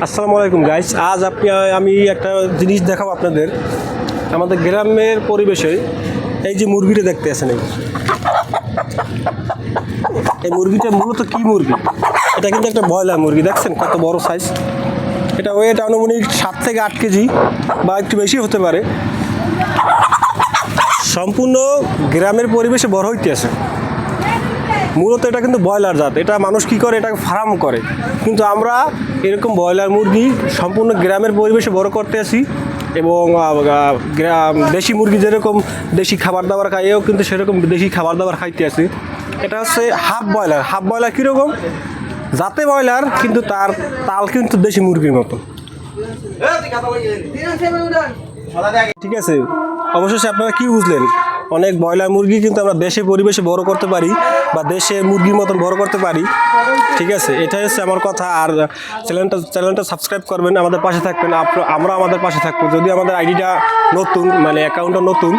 আসসালামু আলাইকুম গাইস। আজ আমি একটা জিনিস দেখাবো আপনাদের। আমাদের গ্রামের পরিবেশে এই যে মুরগিটা দেখতে আছেন, এই মুরগিটা মূলত কি মুরগি? এটা কিন্তু একটা ব্রয়লার মুরগি। দেখছেন কত বড় সাইজ। এটা ওয়েট আনুমানিক 7 থেকে 8 কেজি বা একটু বেশি হতে পারে। সম্পূর্ণ গ্রামের পরিবেশে বড় হইতে আছে। মূলত এটা কিন্তু ব্রয়লার জাত। এটা মানুষ কী করে, এটাকে ফার্ম করে, কিন্তু আমরা এরকম ব্রয়লার মুরগি সম্পূর্ণ গ্রামের পরিবেশে বড় করতে আসি। এবং দেশি মুরগি যেরকম দেশি খাবার দাবার খাই, এও কিন্তু সেরকম দেশি খাবার দাবার খাইতে আসি। এটা হচ্ছে হাফ ব্রয়লার। হাফ ব্রয়লার কীরকম? জাতে ব্রয়লার, কিন্তু তার তাল কিন্তু দেশি মুরগির মতো। ঠিক আছে, অবশেষে আপনারা কি বুঝলেন? অনেক ব্রয়লার মুরগি কিন্তু আমরা দেশে পরিবেশে বড় করতে পারি, বা দেশে মুরগির মতন বড় করতে পারি। ঠিক আছে, এটাই হচ্ছে আমার কথা। আর চ্যানেলটা সাবস্ক্রাইব করবেন, আমাদের পাশে থাকবেন। আমরা আমাদের পাশে থাকবো। যদি আমাদের আইডিটা নতুন, মানে অ্যাকাউন্টটা নতুন,